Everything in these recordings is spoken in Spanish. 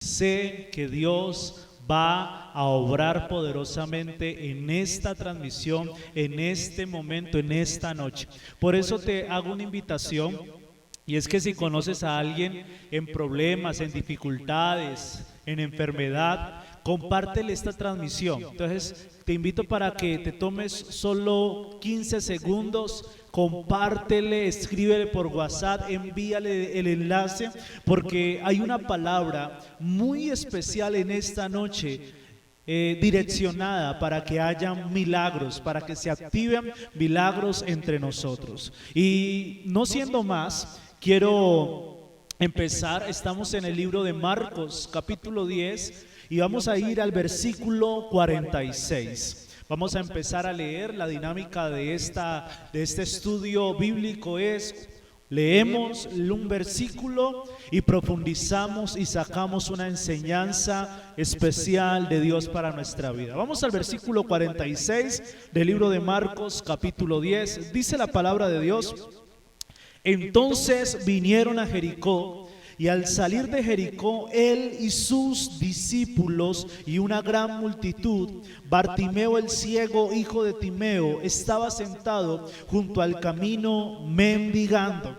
Sé que Dios va a obrar poderosamente en esta transmisión, en este momento, en esta noche. Por eso te hago una invitación, y es que si conoces a alguien en problemas, en dificultades, en enfermedad, compártele esta transmisión. Entonces te invito para que te tomes solo 15 segundos, compártele, escríbele por WhatsApp, envíale el enlace, porque hay una palabra muy especial en esta noche, direccionada para que haya milagros, para que se activen milagros entre nosotros. Y no siendo más, quiero empezar. Estamos en el libro de Marcos, capítulo 10, y vamos a ir al versículo 46. Vamos a empezar a leer. La dinámica de este estudio bíblico es: leemos un versículo y profundizamos y sacamos una enseñanza especial de Dios para nuestra vida. Vamos al versículo 46 del libro de Marcos, capítulo 10. Dice la palabra de Dios: entonces vinieron a Jericó, y al salir de Jericó, él y sus discípulos y una gran multitud, Bartimeo el ciego, hijo de Timeo, estaba sentado junto al camino mendigando.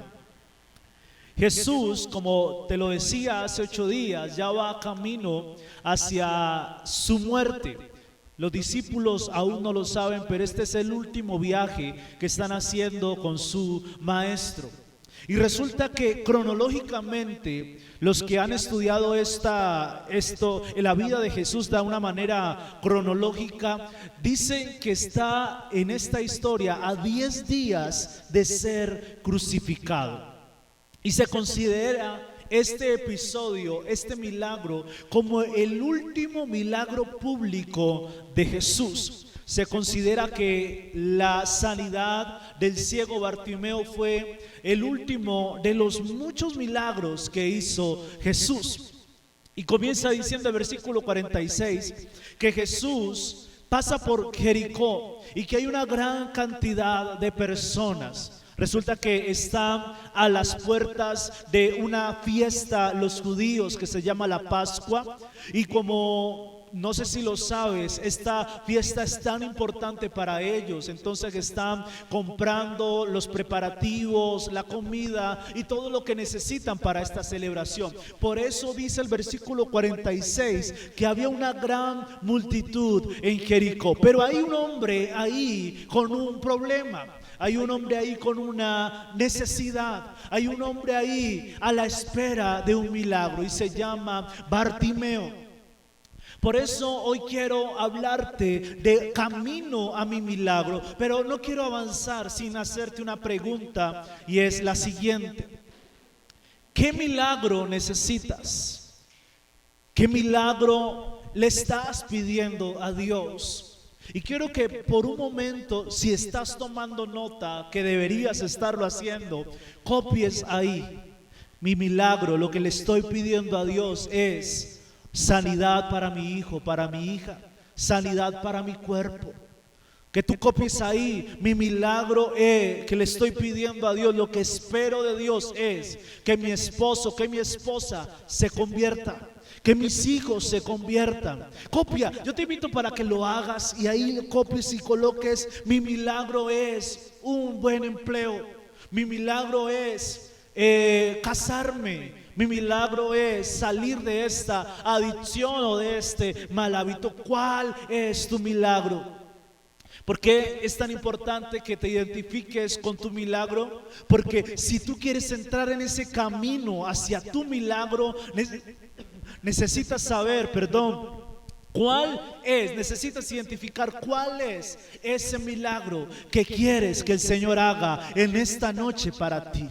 Jesús, como te lo decía hace 8 días, ya va camino hacia su muerte. Los discípulos aún no lo saben, pero este es el último viaje que están haciendo con su maestro. Y resulta que cronológicamente los que han estudiado la vida de Jesús de una manera cronológica dicen que está en esta historia a 10 días de ser crucificado. Y se considera este episodio, este milagro, como el último milagro público de Jesús. Se considera que la sanidad del ciego Bartimeo fue el último de los muchos milagros que hizo Jesús. Y comienza diciendo el versículo 46 que Jesús pasa por Jericó y que hay una gran cantidad de personas. Resulta que están a las puertas de una fiesta los judíos que se llama la Pascua, y como no sé si lo sabes, esta fiesta es tan importante para ellos, entonces están comprando los preparativos, la comida y todo lo que necesitan para esta celebración. Por eso dice el versículo 46 que había una gran multitud en Jericó, pero hay un hombre ahí con un problema. Hay un hombre ahí con una necesidad. Hay un hombre ahí a la espera de un milagro y se llama Bartimeo. Por eso hoy quiero hablarte de camino a mi milagro, pero no quiero avanzar sin hacerte una pregunta, y es la siguiente: ¿qué milagro necesitas? ¿Qué milagro le estás pidiendo a Dios? Y quiero que por un momento, si estás tomando nota, que deberías estarlo haciendo, copies ahí: mi milagro, lo que le estoy pidiendo a Dios es sanidad para mi hijo, para mi hija, sanidad para mi cuerpo. Que tú copies ahí: mi milagro es que le estoy pidiendo a Dios, lo que espero de Dios es que mi esposo, que mi esposa se convierta, que mis hijos se conviertan. Copia, yo te invito para que lo hagas y ahí copies y coloques: mi milagro es un buen empleo, mi milagro es casarme, mi milagro es salir de esta adicción o de este mal hábito. ¿Cuál es tu milagro? ¿Por qué es tan importante que te identifiques con tu milagro? Porque si tú quieres entrar en ese camino hacia tu milagro, necesitas saber, necesitas identificar cuál es ese milagro que quieres que el Señor haga en esta noche para ti.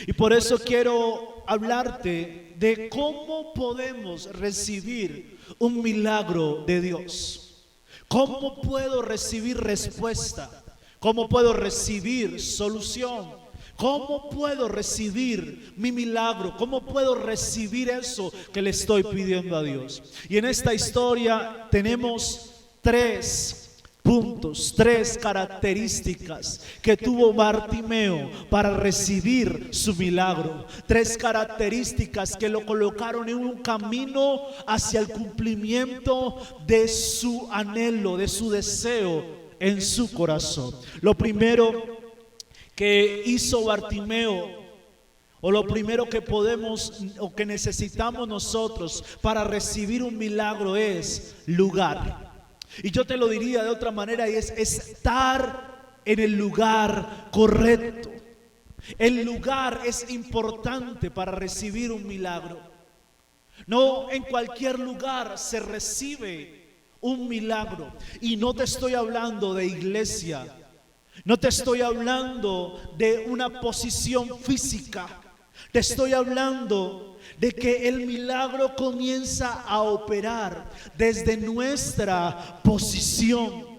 Y por eso quiero hablarte de cómo podemos recibir un milagro de Dios. ¿Cómo puedo recibir respuesta? ¿Cómo puedo recibir solución? ¿Cómo puedo recibir mi milagro? ¿Cómo puedo recibir eso que le estoy pidiendo a Dios? Y en esta historia tenemos tres puntos, 3 características que tuvo Bartimeo para recibir su milagro. 3 características que lo colocaron en un camino hacia el cumplimiento de su anhelo, de su deseo en su corazón. Lo primero que hizo Bartimeo, o lo primero que podemos o que necesitamos nosotros para recibir un milagro, es lugar. Y yo te lo diría de otra manera, y es estar en el lugar correcto. El lugar es importante para recibir un milagro. No en cualquier lugar se recibe un milagro. Y no te estoy hablando de iglesia, no te estoy hablando de una posición física. Te estoy hablando de que el milagro comienza a operar desde nuestra posición.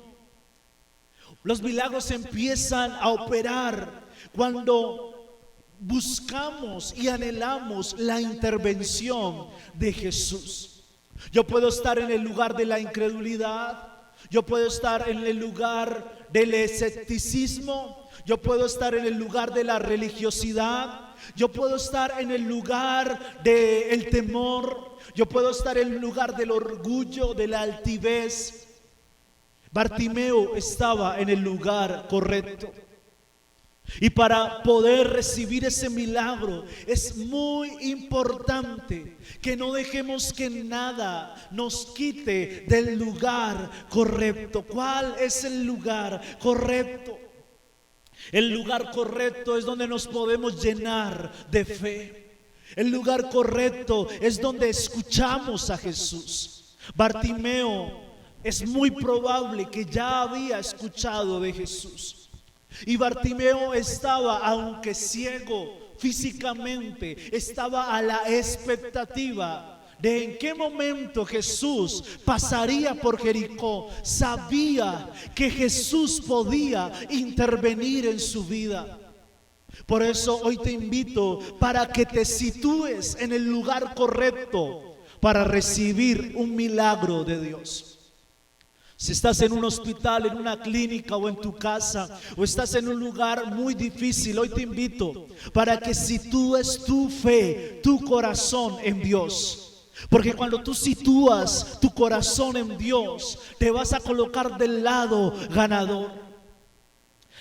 Los milagros empiezan a operar cuando buscamos y anhelamos la intervención de Jesús. Yo puedo estar en el lugar de la incredulidad, yo puedo estar en el lugar del escepticismo, yo puedo estar en el lugar de la religiosidad, yo puedo estar en el lugar del temor, yo puedo estar en el lugar del orgullo, de la altivez. Bartimeo estaba en el lugar correcto. Y para poder recibir ese milagro es muy importante que no dejemos que nada nos quite del lugar correcto. ¿Cuál es el lugar correcto? El lugar correcto es donde nos podemos llenar de fe. El lugar correcto es donde escuchamos a Jesús. Bartimeo es muy probable que ya había escuchado de Jesús. Y Bartimeo estaba, aunque ciego físicamente, estaba a la expectativa de en qué momento Jesús pasaría por Jericó. Sabía que Jesús podía intervenir en su vida. Por eso hoy te invito para que te sitúes en el lugar correcto para recibir un milagro de Dios. Si estás en un hospital, en una clínica o en tu casa, o estás en un lugar muy difícil, hoy te invito para que sitúes tu fe, tu corazón en Dios. Porque cuando tú sitúas tu corazón en Dios, te vas a colocar del lado ganador.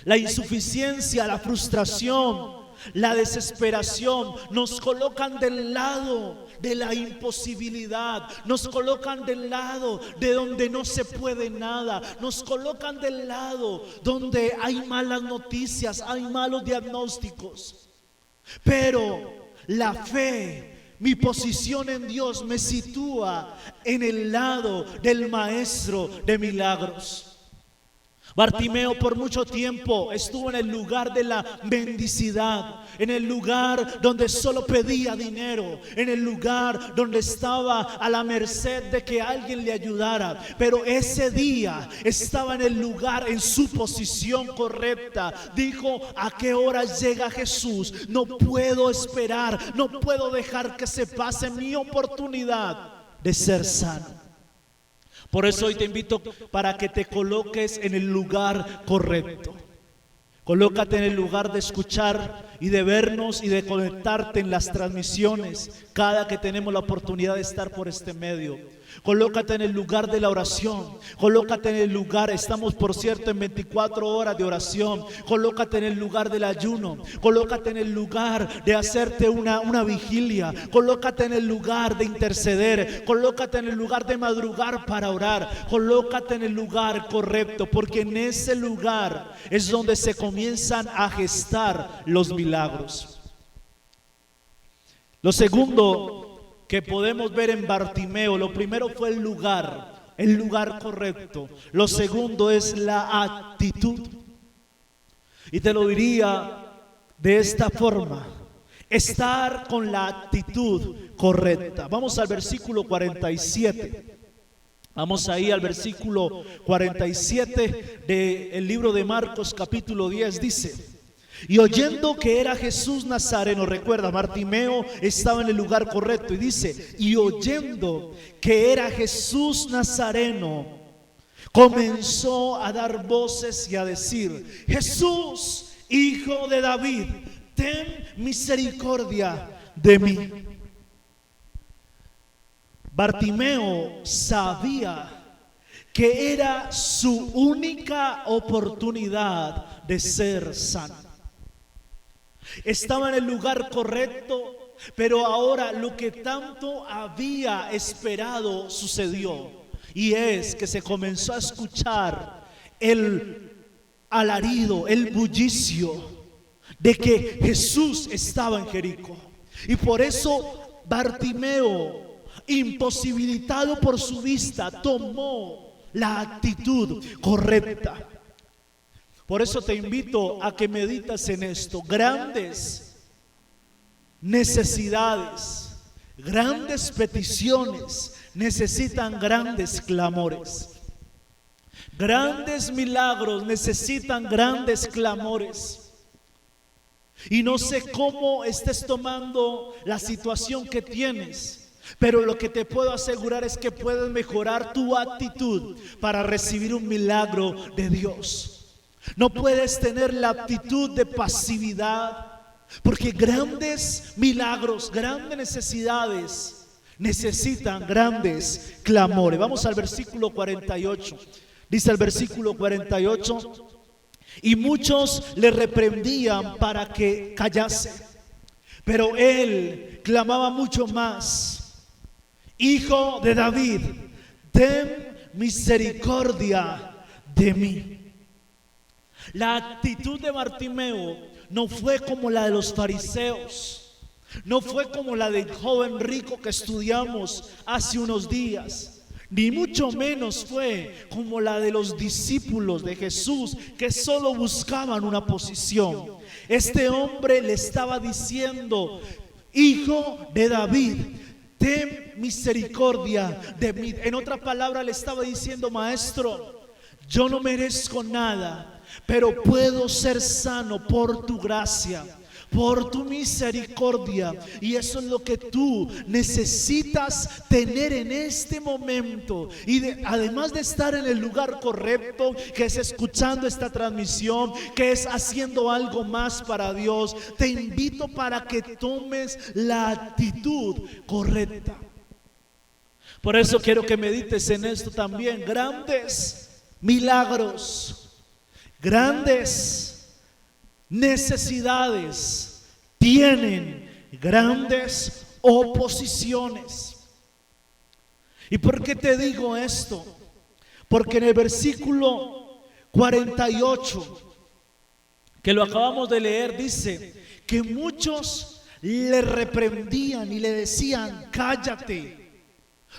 La insuficiencia, la frustración, la desesperación nos colocan del lado de la imposibilidad, nos colocan del lado de donde no se puede nada, nos colocan del lado donde hay malas noticias, hay malos diagnósticos. Pero la fe, mi posición en Dios me sitúa en el lado del maestro de milagros. Bartimeo por mucho tiempo estuvo en el lugar de la mendicidad, en el lugar donde solo pedía dinero, en el lugar donde estaba a la merced de que alguien le ayudara. Pero ese día estaba en el lugar, en su posición correcta. Dijo: ¿a qué hora llega Jesús? No puedo esperar, no puedo dejar que se pase mi oportunidad de ser sano. Por eso hoy te invito para que te coloques en el lugar correcto. Colócate en el lugar de escuchar y de vernos y de conectarte en las transmisiones cada que tenemos la oportunidad de estar por este medio. Colócate en el lugar de la oración. Colócate en el lugar, estamos por cierto en 24 horas de oración. Colócate en el lugar del ayuno. Colócate en el lugar de hacerte una vigilia. Colócate en el lugar de interceder. Colócate en el lugar de madrugar para orar. Colócate en el lugar correcto, porque en ese lugar es donde se comienzan a gestar los milagros. Lo segundo que podemos ver en Bartimeo, lo primero fue el lugar correcto. Lo segundo es la actitud. Y te lo diría de esta forma: estar con la actitud correcta. Vamos al versículo 47. Vamos ahí al versículo 47 del libro de Marcos capítulo 10. Dice: y oyendo que era Jesús Nazareno, recuerda, Bartimeo estaba en el lugar correcto, y dice: y oyendo que era Jesús Nazareno, comenzó a dar voces y a decir: Jesús, hijo de David, ten misericordia de mí. Bartimeo sabía que era su única oportunidad de ser sano. Estaba en el lugar correcto, pero ahora lo que tanto había esperado sucedió, y es que se comenzó a escuchar el alarido, el bullicio de que Jesús estaba en Jericó. Y por eso Bartimeo, imposibilitado por su vista, tomó la actitud correcta. Por eso te invito a que medites en esto. Grandes necesidades, grandes peticiones necesitan grandes clamores. Grandes milagros necesitan grandes clamores. Y no sé cómo estés tomando la situación que tienes, pero lo que te puedo asegurar es que puedes mejorar tu actitud para recibir un milagro de Dios. No puedes tener la actitud de pasividad, porque grandes milagros, grandes necesidades necesitan grandes clamores. Vamos al versículo 48. Dice el versículo 48: y muchos le reprendían para que callase, pero él clamaba mucho más: Hijo de David, ten misericordia de mí. La actitud de Bartimeo no fue como la de los fariseos, no fue como la del joven rico que estudiamos hace unos días, ni mucho menos fue como la de los discípulos de Jesús que solo buscaban una posición. Este hombre le estaba diciendo: Hijo de David, ten misericordia de mí. En otra palabra, le estaba diciendo: Maestro, yo no merezco nada, pero puedo ser sano por tu gracia, por tu misericordia. Y eso es lo que tú necesitas tener en este momento. Y además de estar en el lugar correcto, que es escuchando esta transmisión, que es haciendo algo más para Dios, te invito para que tomes la actitud correcta. Por eso quiero que medites en esto también. Grandes milagros, grandes necesidades tienen grandes oposiciones. ¿Y por qué te digo esto? Porque en el versículo 48, que lo acabamos de leer, dice que muchos le reprendían y le decían: cállate,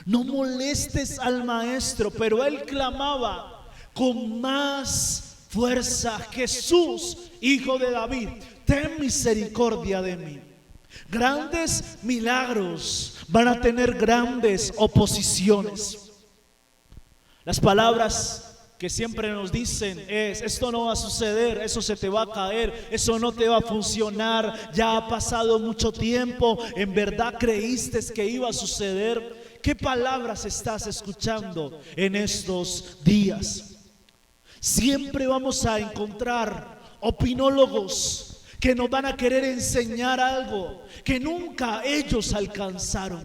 no molestes al maestro. Pero él clamaba con más fuerza: Jesús, hijo de David, ten misericordia de mí. Grandes milagros van a tener grandes oposiciones. Las palabras que siempre nos dicen es: esto no va a suceder, eso se te va a caer, eso no te va a funcionar, ya ha pasado mucho tiempo, ¿en verdad creíste que iba a suceder? ¿Qué palabras estás escuchando en estos días? Siempre vamos a encontrar opinólogos que nos van a querer enseñar algo que nunca ellos alcanzaron.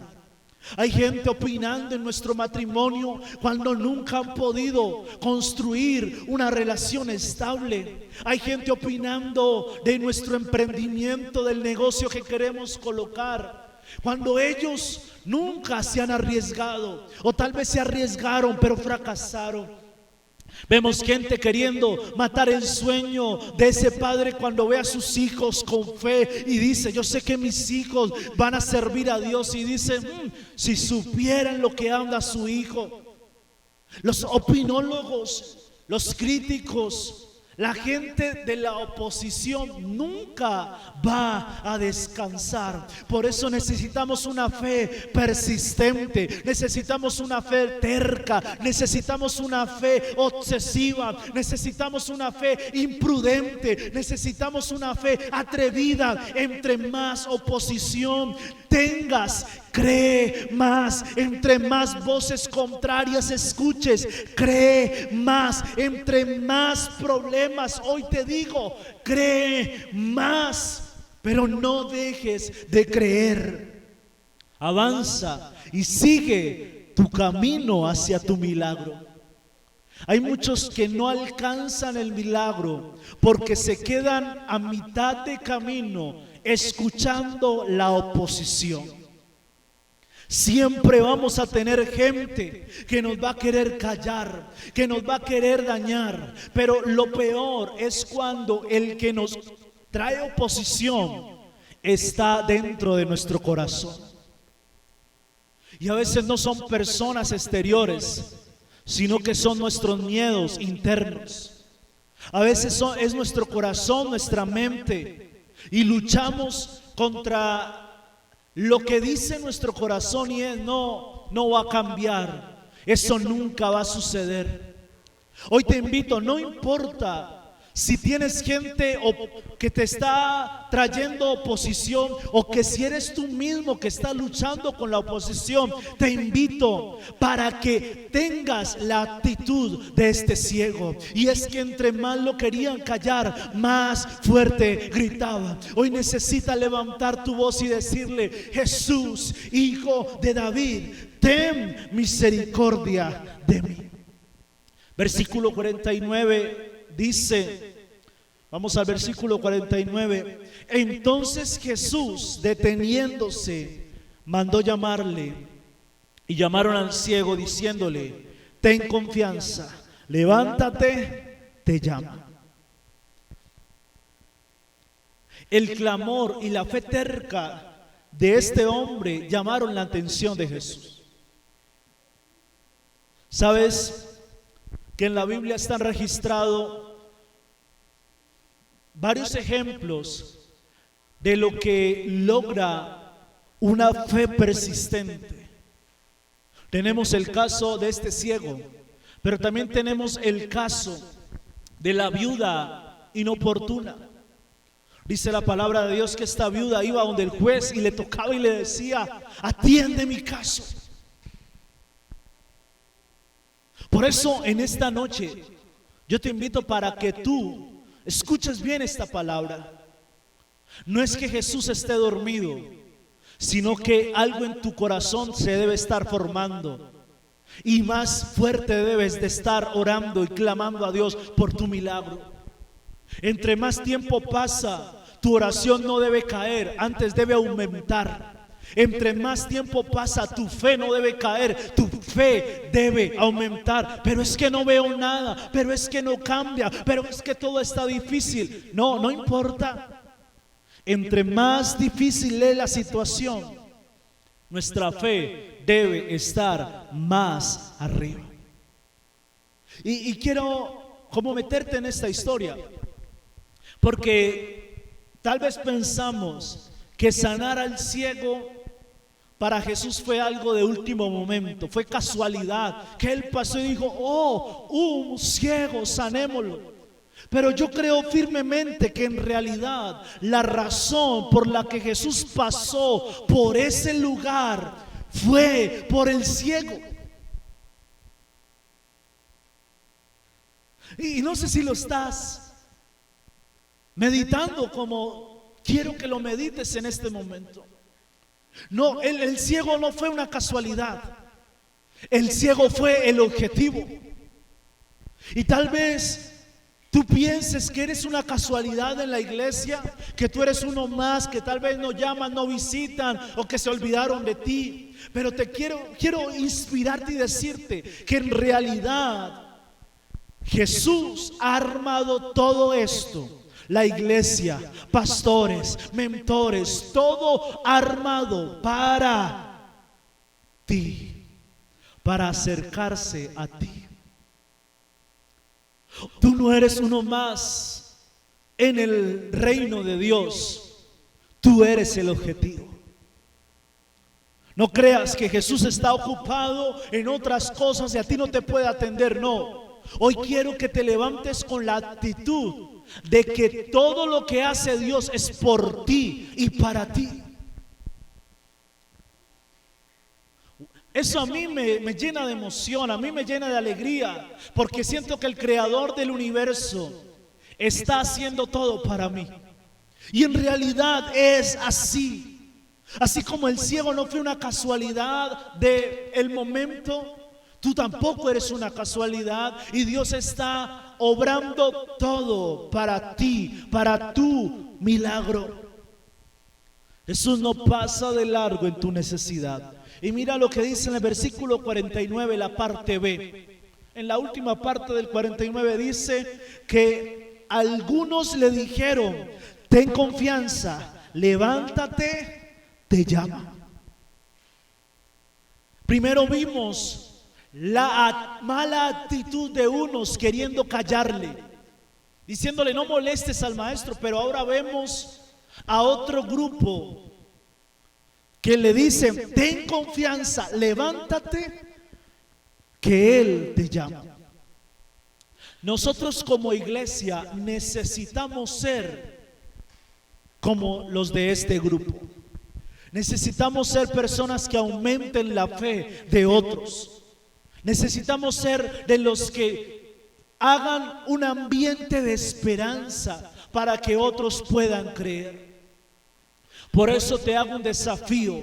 Hay gente opinando en nuestro matrimonio cuando nunca han podido construir una relación estable. Hay gente opinando de nuestro emprendimiento, del negocio que queremos colocar, cuando ellos nunca se han arriesgado, o tal vez se arriesgaron pero fracasaron. Vemos gente queriendo matar el sueño de ese padre cuando ve a sus hijos con fe y dice: yo sé que mis hijos van a servir a Dios. Y dice: si supieran lo que anda su hijo. Los opinólogos, los críticos, la gente de la oposición nunca va a descansar. Por eso necesitamos una fe persistente, necesitamos una fe terca, necesitamos una fe obsesiva, necesitamos una fe imprudente, necesitamos una fe atrevida. Entre más oposición tengas, cree más. Entre más voces contrarias escuches, cree más. Entre más problemas, hoy te digo, cree más. Pero no dejes de creer. Avanza y sigue tu camino hacia tu milagro. Hay muchos que no alcanzan el milagro porque se quedan a mitad de camino escuchando la oposición. Siempre vamos a tener gente que nos va a querer callar, que nos va a querer dañar, pero lo peor es cuando el que nos trae oposición está dentro de nuestro corazón. Y a veces no son personas exteriores, sino que son nuestros miedos internos. A veces es nuestro corazón, nuestra mente, y luchamos contra lo que dice nuestro corazón y es no va a cambiar, eso nunca va a suceder. Hoy te invito, no importa si tienes gente que te está trayendo oposición o que si eres tú mismo que está luchando con la oposición, te invito para que tengas la actitud de este ciego. Y es que entre más lo querían callar, más fuerte gritaba. Hoy necesitas levantar tu voz y decirle: Jesús, Hijo de David, ten misericordia de mí. Versículo 49 dice, vamos al versículo 49. Entonces Jesús, deteniéndose, mandó llamarle, y llamaron al ciego diciéndole: ten confianza, levántate, te llama. El clamor y la fe terca de este hombre llamaron la atención de Jesús. ¿Sabes que en la Biblia están registrados varios ejemplos de lo que logra una fe persistente? Tenemos el caso de este ciego, pero también tenemos el caso de la viuda inoportuna. Dice la palabra de Dios que esta viuda iba donde el juez y le tocaba y le decía: atiende mi caso. Por eso en esta noche yo te invito para que tú escuches bien esta palabra. No es que Jesús esté dormido, sino que algo en tu corazón se debe estar formando. Y más fuerte debes de estar orando y clamando a Dios por tu milagro. Entre más tiempo pasa, tu oración no debe caer, antes debe aumentar. Entre más tiempo pasa, tu fe no debe caer, tu fe debe aumentar. Pero es que no veo nada, pero es que no cambia, pero es que todo está difícil. No importa. Entre más difícil es la situación, nuestra fe debe estar más arriba. Y quiero como meterte en esta historia, porque tal vez pensamos que sanar al ciego para Jesús fue algo de último momento, fue casualidad, que él pasó y dijo: oh, un ciego, sanémoslo. Pero yo creo firmemente que en realidad la razón por la que Jesús pasó por ese lugar fue por el ciego. Y no sé si lo estás meditando como quiero que lo medites en este momento. No, el ciego no fue una casualidad. El ciego fue el objetivo. Y tal vez tú pienses que eres una casualidad en la iglesia, que tú eres uno más, que tal vez no llaman, no visitan o que se olvidaron de ti. Pero te quiero inspirarte y decirte que en realidad Jesús ha armado todo esto. La iglesia, pastores, mentores, todo armado para ti, para acercarse a ti. Tú no eres uno más en el reino de Dios, tú eres el objetivo. No creas que Jesús está ocupado en otras cosas y a ti no te puede atender, no. Hoy quiero que te levantes con la actitud de que todo lo que hace Dios es por ti y para ti. Eso a mí me llena de emoción, a mí me llena de alegría, porque siento que el creador del universo está haciendo todo para mí. Y en realidad es así. Así como el ciego no fue una casualidad del momento, tú tampoco eres una casualidad. Y Dios está obrando todo para ti, para tu milagro. Jesús no pasa de largo en tu necesidad. Y mira lo que dice en el versículo 49, la parte B. En la última parte del 49 dice que algunos le dijeron: ten confianza, levántate, te llama. Primero vimos la mala actitud de unos queriendo callarle, diciéndole: no molestes al maestro. Pero ahora vemos a otro grupo que le dicen: ten confianza, levántate, que Él te llama. Nosotros como iglesia necesitamos ser como los de este grupo. Necesitamos ser personas que aumenten la fe de otros. Necesitamos ser de los que hagan un ambiente de esperanza para que otros puedan creer. Por eso te hago un desafío.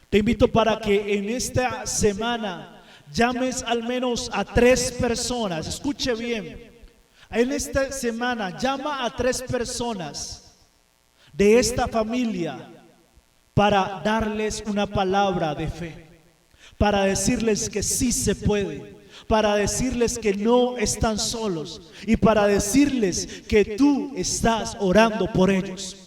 Te invito para que en esta semana llames al menos a 3 personas. Escuche bien. En esta semana llama a 3 personas de esta familia para darles una palabra de fe, para decirles que sí se puede, para decirles que no están solos y para decirles que tú estás orando por ellos.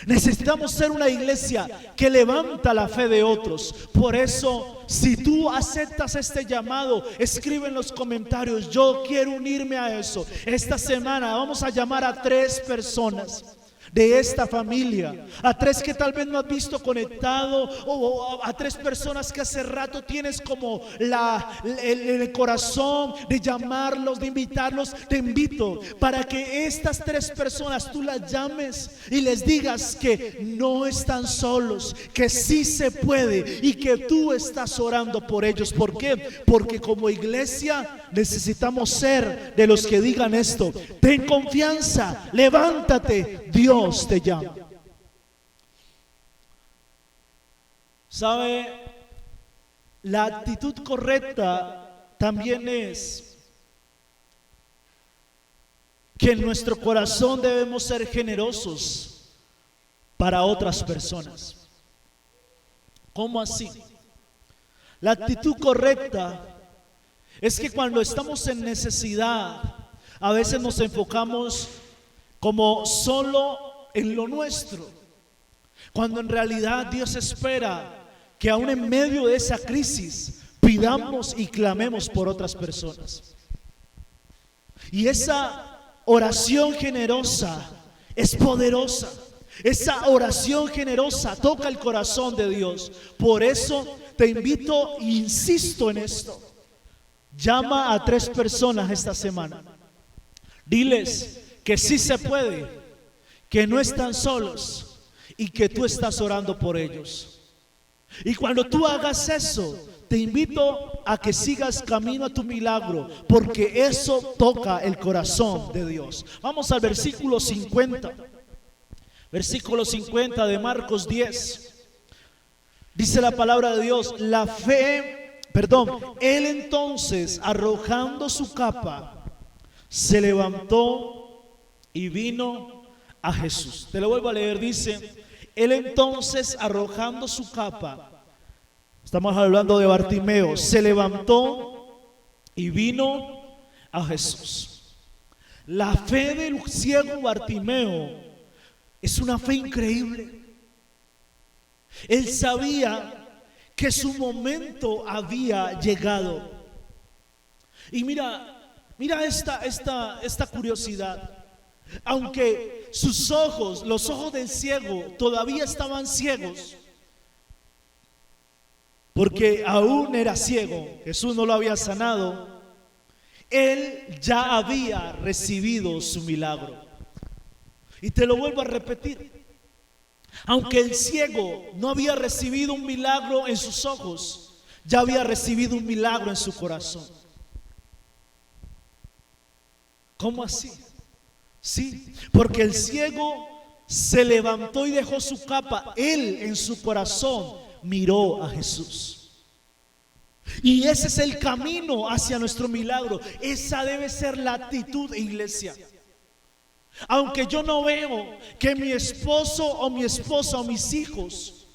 Necesitamos ser una iglesia que levanta la fe de otros. Por eso, si tú aceptas este llamado, escribe en los comentarios: yo quiero unirme a eso. Esta semana vamos a llamar a 3 personas de esta familia, a 3 que tal vez no has visto conectado, o a 3 personas que hace rato tienes como el corazón de llamarlos, de invitarlos. Te invito para que estas 3 personas tú las llames y les digas que no están solos, que sí se puede y que tú estás orando por ellos. ¿Por qué? Porque como iglesia necesitamos ser de los que digan esto: ten confianza, levántate, Dios te llama. ¿Sabe? La actitud correcta también es que en nuestro corazón debemos ser generosos para otras personas. ¿Cómo así? La actitud correcta es que cuando estamos en necesidad, a veces nos enfocamos como solo en lo nuestro, cuando en realidad Dios espera que aún en medio de esa crisis pidamos y clamemos por otras personas. Y esa oración generosa es poderosa. Esa oración generosa toca el corazón de Dios. Por eso te invito e insisto en esto: llama a 3 personas esta semana. Diles que sí se puede, que no están solos y que tú estás orando por ellos. Y cuando tú hagas eso, te invito a que sigas camino a tu milagro, porque eso toca el corazón de Dios. Vamos al versículo 50. Versículo 50 de Marcos 10. Dice la palabra de Dios: él entonces, arrojando su capa, se levantó y vino a Jesús. Te lo vuelvo a leer. Dice: él entonces, arrojando su capa, estamos hablando de Bartimeo, se levantó y vino a Jesús. La fe del ciego Bartimeo es una fe increíble. Él sabía que su momento había llegado. Y mira esta curiosidad. Aunque sus ojos, los ojos del ciego, todavía estaban ciegos, porque aún era ciego, Jesús no lo había sanado, él ya había recibido su milagro. Y te lo vuelvo a repetir: aunque el ciego no había recibido un milagro en sus ojos, ya había recibido un milagro en su corazón. ¿Cómo así? Sí, porque el ciego se levantó y dejó su capa. Él en su corazón miró a Jesús. Y ese es el camino hacia nuestro milagro. Esa debe ser la actitud, iglesia. Aunque yo no veo que mi esposo o mi esposa o mis hijos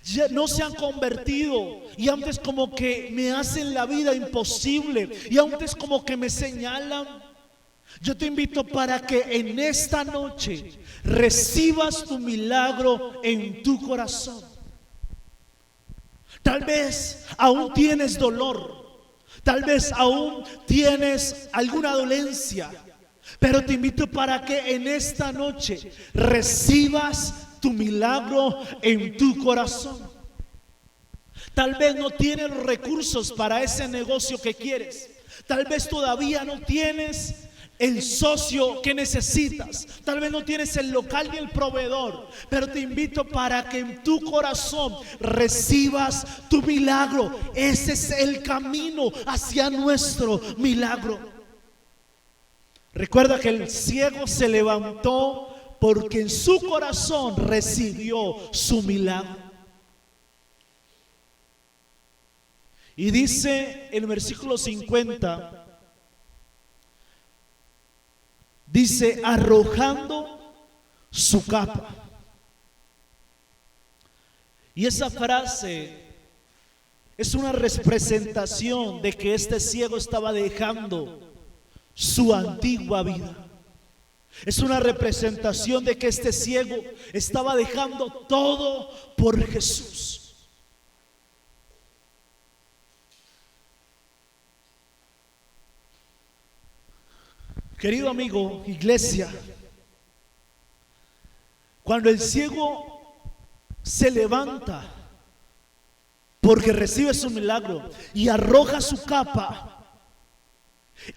ya no se han convertido, y antes como que me hacen la vida imposible, y antes como que me señalan, yo te invito para que en esta noche recibas tu milagro en tu corazón. Tal vez aún tienes dolor, tal vez aún tienes alguna dolencia, pero te invito para que en esta noche recibas tu milagro en tu corazón. Tal vez no tienes los recursos para ese negocio que quieres. Tal vez todavía no tienes el socio que necesitas. Tal vez no tienes el local ni el proveedor. Pero te invito para que en tu corazón recibas tu milagro. Ese es el camino hacia nuestro milagro. Recuerda que el ciego se levantó porque en su corazón recibió su milagro. Y dice en el versículo 50, dice, arrojando su capa. Y esa frase es una representación de que este ciego estaba dejando su antigua vida. Es una representación de que este ciego estaba dejando todo por Jesús. Querido amigo, iglesia, cuando el ciego se levanta porque recibe su milagro y arroja su capa,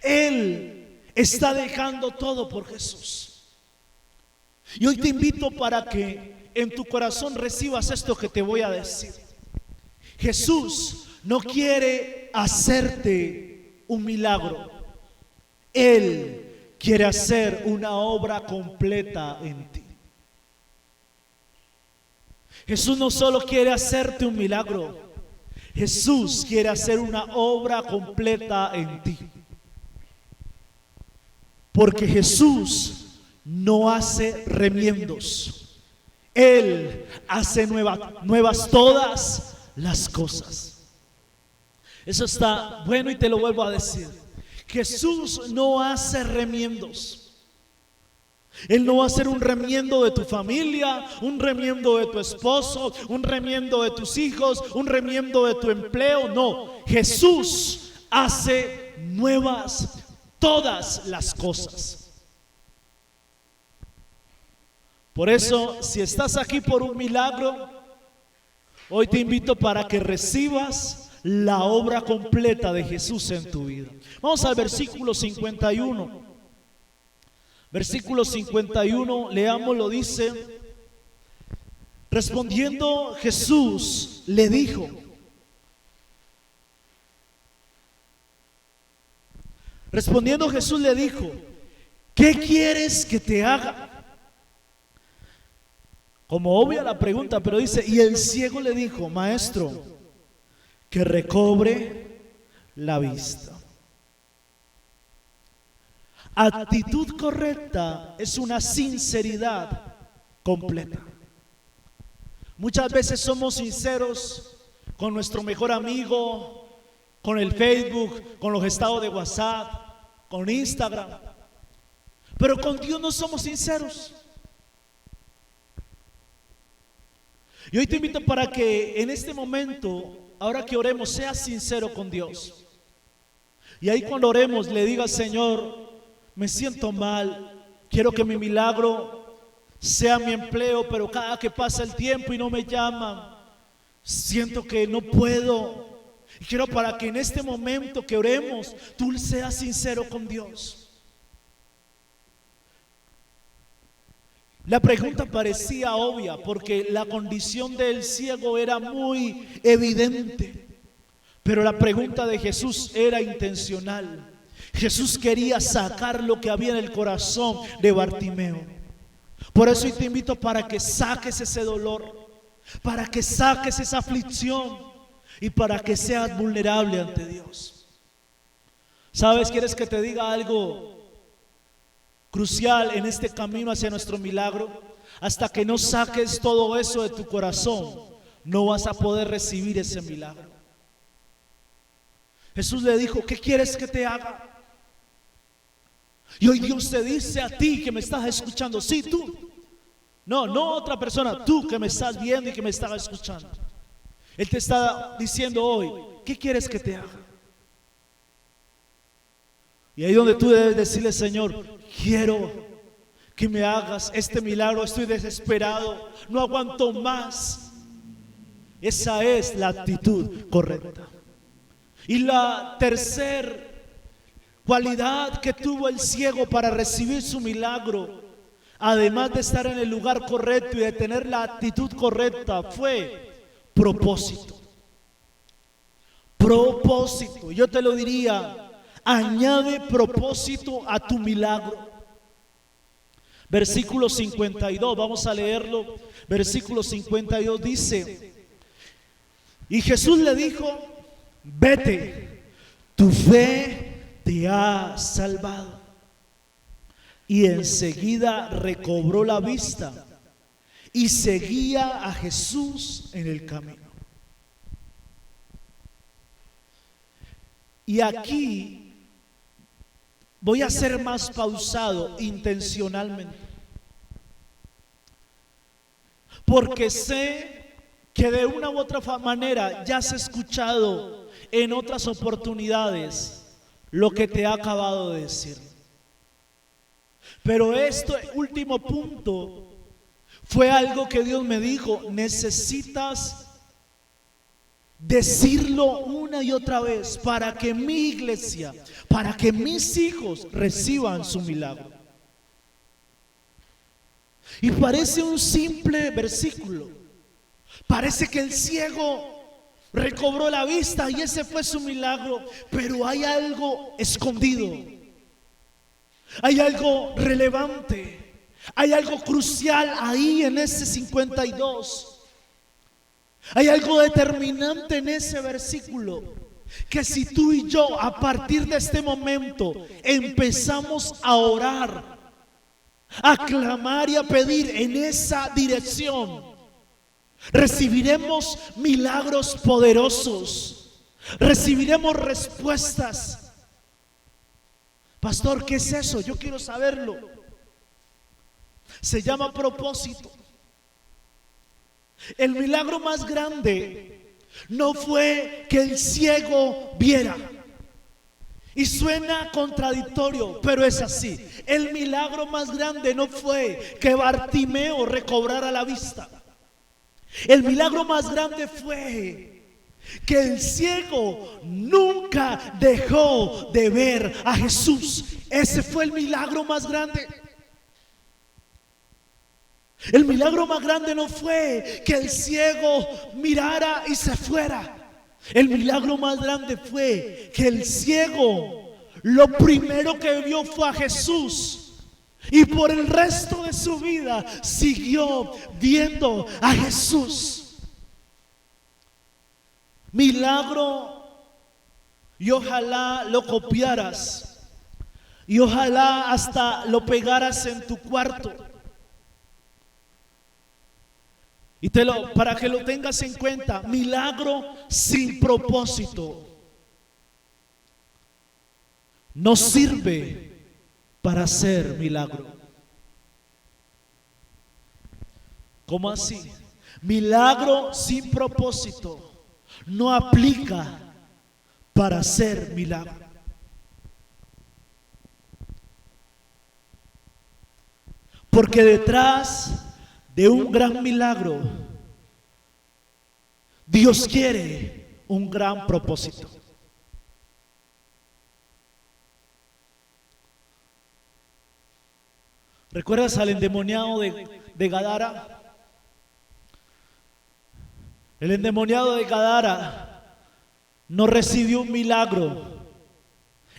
él está dejando todo por Jesús. Y hoy te invito para que en tu corazón recibas esto que te voy a decir. Jesús no quiere hacerte un milagro. Él quiere hacer una obra completa en ti. Jesús no solo quiere hacerte un milagro, Jesús quiere hacer una obra completa en ti. Porque Jesús no hace remiendos. Él hace nuevas todas las cosas. Eso está bueno y te lo vuelvo a decir. Jesús no hace remiendos. Él no va a hacer un remiendo de tu familia, un remiendo de tu esposo, un remiendo de tus hijos, un remiendo de tu empleo. No, Jesús hace nuevas todas las cosas. Por eso, si estás aquí por un milagro, hoy te invito para que recibas la obra completa de Jesús en tu vida. Vamos al versículo 51. Versículo 51, leámoslo, dice: respondiendo Jesús le dijo: respondiendo Jesús le dijo, ¿qué quieres que te haga? Como obvia la pregunta, pero dice, y el ciego le dijo, maestro, que recobre la vista. Actitud correcta es una sinceridad completa. Muchas veces somos sinceros con nuestro mejor amigo, con el Facebook, con los estados de WhatsApp, con Instagram, pero con Dios no somos sinceros. Y hoy te invito para que en este momento, ahora que oremos, seas sincero con Dios. Y ahí cuando oremos le digas, Señor, me siento mal, quiero que mi milagro sea mi empleo, pero cada que pasa el tiempo y no me llaman, siento que no puedo. Y quiero para que en este momento que oremos, tú seas sincero con Dios. La pregunta parecía obvia porque la condición del ciego era muy evidente. Pero la pregunta de Jesús era intencional. Jesús quería sacar lo que había en el corazón de Bartimeo. Por eso hoy te invito para que saques ese dolor, para que saques esa aflicción y para que seas vulnerable ante Dios. ¿Sabes? ¿Quieres que te diga algo crucial en este camino hacia nuestro milagro? Hasta que no saques todo eso de tu corazón, no vas a poder recibir ese milagro. Jesús le dijo: ¿qué quieres que te haga? Y hoy Dios te dice a ti que me estás escuchando, sí, tú, no otra persona, tú que me estás viendo y que me estás escuchando. Él te está diciendo hoy: ¿qué quieres que te haga? Y ahí donde tú debes decirle: Señor, quiero que me hagas este milagro, estoy desesperado, no aguanto más. Esa es la actitud correcta. Y la tercera cualidad que tuvo el ciego para recibir su milagro, además de estar en el lugar correcto y de tener la actitud correcta, fue propósito. Propósito. Yo te lo diría: añade propósito a tu milagro. Versículo 52, vamos a leerlo. Versículo 52 dice: y Jesús le dijo: vete, tu fe te ha salvado. Y enseguida recobró la vista y seguía a Jesús en el camino. Y aquí voy a ser más pausado intencionalmente, porque sé que de una u otra manera ya has escuchado en otras oportunidades lo que te ha acabado de decir. Pero este último punto fue algo que Dios me dijo: necesitas decirlo una y otra vez para que mi iglesia, para que mis hijos reciban su milagro. Y parece un simple versículo, parece que el ciego recobró la vista y ese fue su milagro, pero hay algo escondido, hay algo relevante, hay algo crucial ahí en ese 52. Hay algo determinante en ese versículo, que si tú y yo a partir de este momento empezamos a orar, a clamar y a pedir en esa dirección, recibiremos milagros poderosos, recibiremos respuestas. Pastor, ¿qué es eso? Yo quiero saberlo. Se llama propósito. El milagro más grande no fue que el ciego viera. Y suena contradictorio, pero es así. El milagro más grande no fue que Bartimeo recobrara la vista. El milagro más grande fue que el ciego nunca dejó de ver a Jesús. Ese fue el milagro más grande. El milagro más grande no fue que el ciego mirara y se fuera. El milagro más grande fue que el ciego lo primero que vio fue a Jesús, y por el resto de su vida siguió viendo a Jesús. Milagro, y ojalá lo copiaras, y ojalá hasta lo pegaras en tu cuarto. Y para que lo tengas en cuenta: milagro sin propósito no sirve para hacer milagro. ¿Cómo así? Milagro sin propósito no aplica para hacer milagro. Porque detrás de un gran milagro, Dios quiere un gran propósito. ¿Recuerdas al endemoniado de Gadara? El endemoniado de Gadara no recibió un milagro.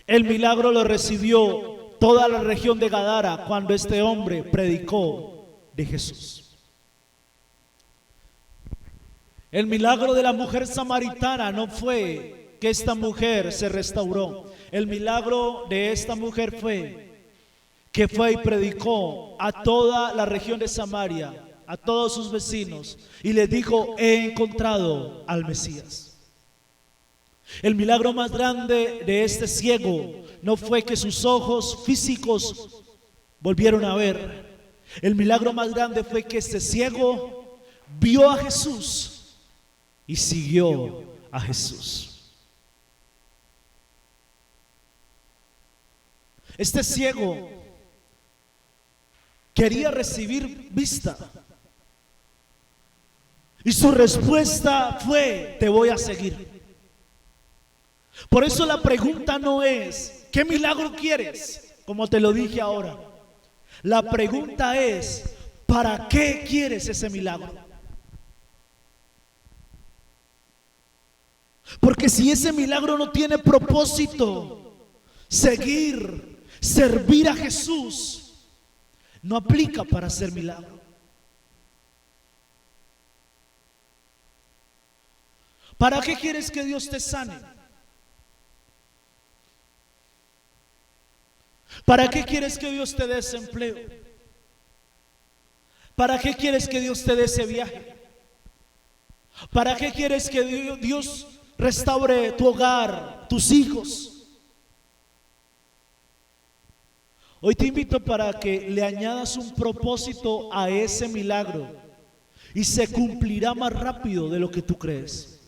El milagro lo recibió toda la región de Gadara cuando este hombre predicó de Jesús. El milagro de la mujer samaritana no fue que esta mujer se restauró. El milagro de esta mujer fue que fue y predicó a toda la región de Samaria, a todos sus vecinos, y les dijo: he encontrado al Mesías. El milagro más grande de este ciego no fue que sus ojos físicos volvieron a ver. El milagro más grande fue que este ciego vio a Jesús y siguió a Jesús. Este ciego quería recibir vista y su respuesta fue: te voy a seguir. Por eso la pregunta no es ¿qué milagro quieres? Como te lo dije ahora. La pregunta es: ¿para qué quieres ese milagro? Porque si ese milagro no tiene propósito, seguir, servir a Jesús, no aplica para hacer milagro. ¿Para qué quieres que Dios te sane? ¿Para qué quieres que Dios te dé ese empleo? ¿Para qué quieres que Dios te dé ese viaje? ¿Para qué quieres que Dios restaure tu hogar, tus hijos? Hoy te invito para que le añadas un propósito a ese milagro y se cumplirá más rápido de lo que tú crees.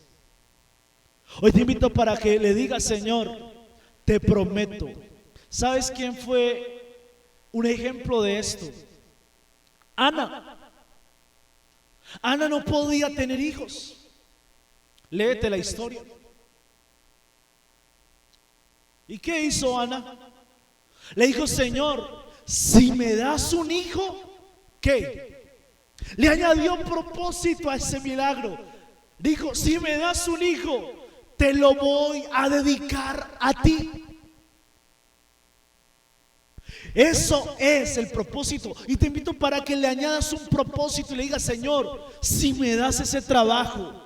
Hoy te invito para que le digas: Señor, te prometo. ¿Sabes quién fue un ejemplo de esto? Ana. Ana no podía tener hijos. Léete la historia. ¿Y qué hizo Ana? Le dijo: Señor, si me das un hijo, ¿qué? Le añadió propósito a ese milagro. Dijo: si me das un hijo, te lo voy a dedicar a ti. Eso es el propósito. Y te invito para que le añadas un propósito y le digas: Señor, si me das ese trabajo,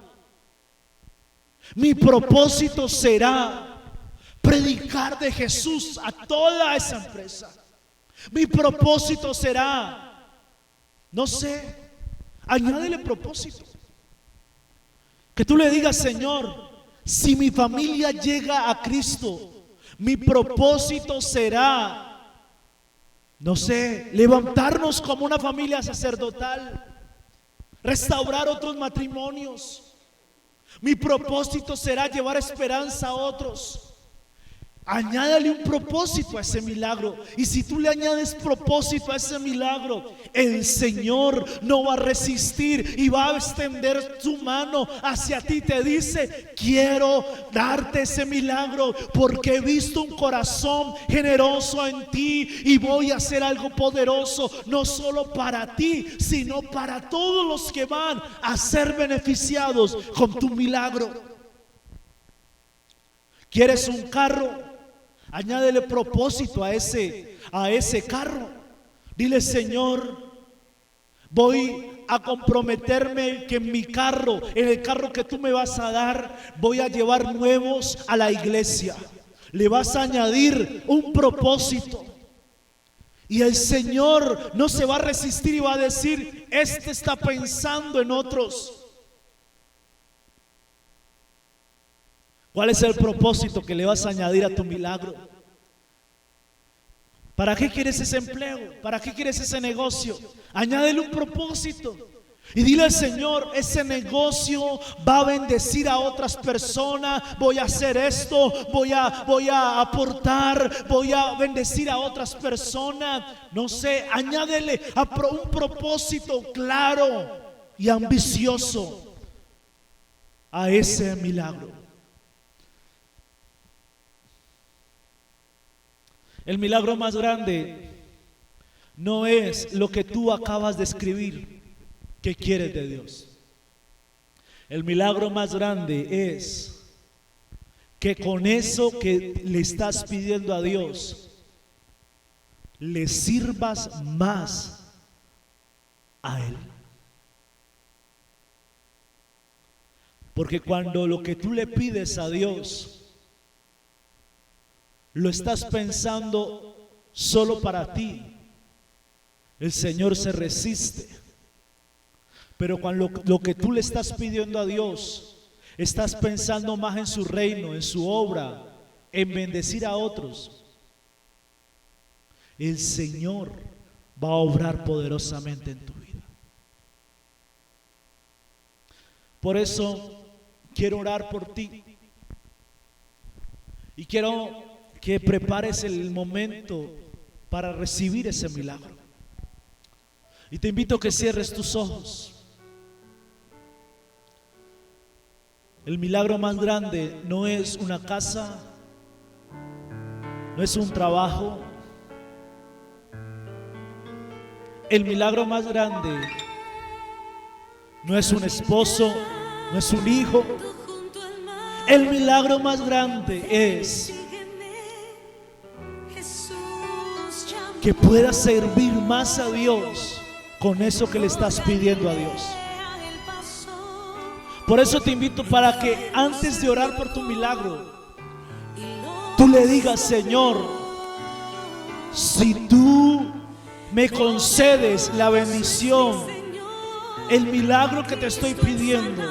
mi propósito será predicar de Jesús a toda esa empresa. Mi propósito será, no sé, añádele propósito. Que tú le digas: Señor, si mi familia llega a Cristo, mi propósito será, no sé, levantarnos como una familia sacerdotal, restaurar otros matrimonios. Mi propósito será llevar esperanza a otros. Añádale un propósito a ese milagro. Y si tú le añades propósito a ese milagro, el Señor no va a resistir y va a extender su mano hacia ti. Te dice: quiero darte ese milagro porque he visto un corazón generoso en ti y voy a hacer algo poderoso, no solo para ti, sino para todos los que van a ser beneficiados con tu milagro. ¿Quieres un carro? Añádele propósito a ese carro. Dile: Señor, voy a comprometerme que en mi carro, en el carro que tú me vas a dar, voy a llevar nuevos a la iglesia. Le vas a añadir un propósito. Y el Señor no se va a resistir y va a decir: este está pensando en otros. ¿Cuál es el propósito que le vas a añadir a tu milagro? ¿Para qué quieres ese empleo? ¿Para qué quieres ese negocio? Añádele un propósito y dile al Señor: ese negocio va a bendecir a otras personas. Voy a hacer esto, voy a aportar, voy a bendecir a otras personas. No sé, añádele un propósito claro y ambicioso a ese milagro. El milagro más grande no es lo que tú acabas de escribir que quieres de Dios. El milagro más grande es que con eso que le estás pidiendo a Dios, le sirvas más a Él. Porque cuando lo que tú le pides a Dios lo estás pensando solo para ti, el Señor se resiste. Pero cuando lo que tú le estás pidiendo a Dios, estás pensando más en su reino, en su obra, en bendecir a otros, el Señor va a obrar poderosamente en tu vida. Por eso quiero orar por ti y quiero que prepares el momento para recibir ese milagro. Y te invito a que cierres tus ojos. El milagro más grande no es una casa, no es un trabajo. El milagro más grande no es un esposo, no es un hijo. El milagro más grande es que puedas servir más a Dios con eso que le estás pidiendo a Dios. Por eso te invito para que antes de orar por tu milagro, tú le digas: Señor, si tú me concedes la bendición, el milagro que te estoy pidiendo,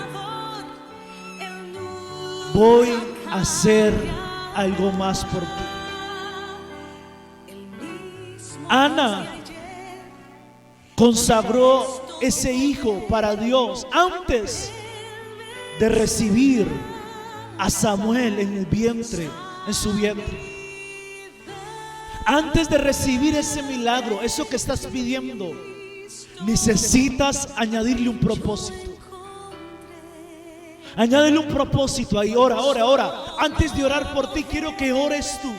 voy a hacer algo más por ti. Ana consagró ese hijo para Dios antes de recibir a Samuel en el vientre, en su vientre. Antes de recibir ese milagro, eso que estás pidiendo, necesitas añadirle un propósito. Añádele un propósito ahí. Ora. Antes de orar por ti, quiero que ores tú.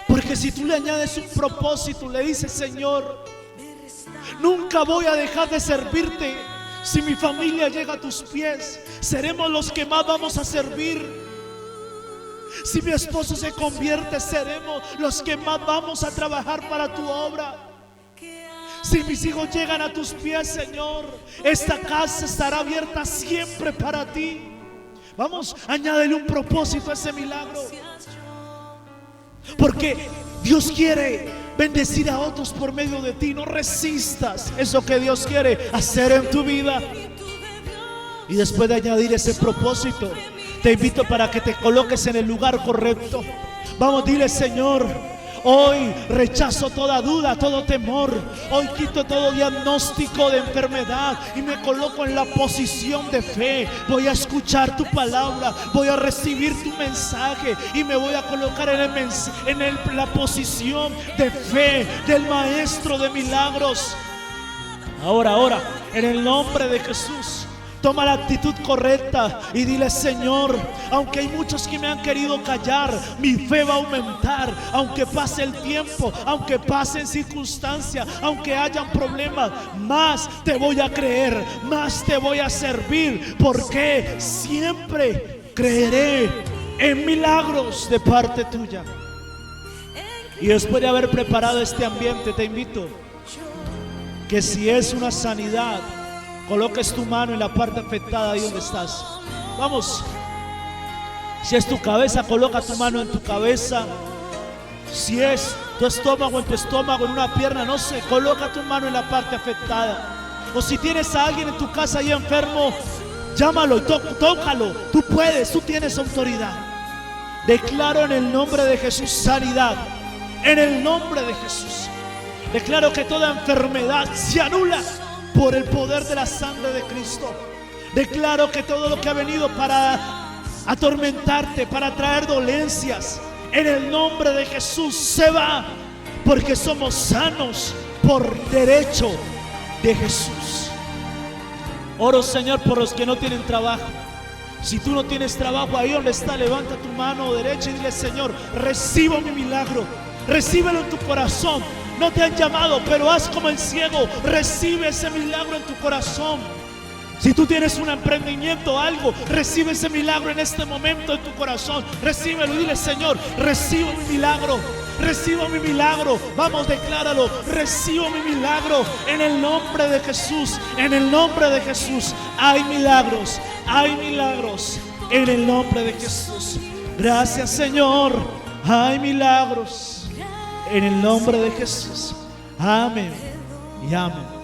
Porque si tú le añades un propósito, le dices: Señor, nunca voy a dejar de servirte. Si mi familia llega a tus pies, seremos los que más vamos a servir. Si mi esposo se convierte, seremos los que más vamos a trabajar para tu obra. Si mis hijos llegan a tus pies, Señor, esta casa estará abierta siempre para ti. Vamos, añádele un propósito a ese milagro. Porque Dios quiere bendecir a otros por medio de ti. No resistas eso que Dios quiere hacer en tu vida. Y después de añadir ese propósito, te invito para que te coloques en el lugar correcto. Vamos, dile: Señor, hoy rechazo toda duda, todo temor. Hoy quito todo diagnóstico de enfermedad y me coloco en la posición de fe. Voy a escuchar tu palabra, voy a recibir tu mensaje y me voy a colocar en la posición de fe del Maestro de milagros. Ahora, en el nombre de Jesús, toma la actitud correcta y dile: Señor, aunque hay muchos que me han querido callar, mi fe va a aumentar. Aunque pase el tiempo, aunque pasen circunstancias, aunque hayan problemas, más te voy a creer, más te voy a servir, porque siempre creeré en milagros de parte tuya. Y después de haber preparado este ambiente, te invito que si es una sanidad, coloques tu mano en la parte afectada ahí donde estás. Vamos. Si es tu cabeza, coloca tu mano en tu cabeza. Si es tu estómago, en tu estómago, en una pierna, no sé, coloca tu mano en la parte afectada. O si tienes a alguien en tu casa ahí enfermo, llámalo y tócalo. Tú puedes, tú tienes autoridad. Declaro en el nombre de Jesús sanidad. En el nombre de Jesús declaro que toda enfermedad se anula por el poder de la sangre de Cristo. Declaro que todo lo que ha venido para atormentarte, para traer dolencias, en el nombre de Jesús se va, porque somos sanos por derecho de Jesús. Oro, Señor, por los que no tienen trabajo. Si tú no tienes trabajo, ahí donde está, levanta tu mano derecha y dile: Señor, recibo mi milagro. Recíbelo en tu corazón. No te han llamado, pero haz como el ciego. Recibe ese milagro en tu corazón. Si tú tienes un emprendimiento, algo, recibe ese milagro en este momento en tu corazón. Recíbelo y dile: Señor, recibo mi milagro. Recibo mi milagro. Vamos, decláralo: recibo mi milagro en el nombre de Jesús. En el nombre de Jesús hay milagros. Hay milagros en el nombre de Jesús. Gracias, Señor. Hay milagros en el nombre de Jesús. Amén y amén.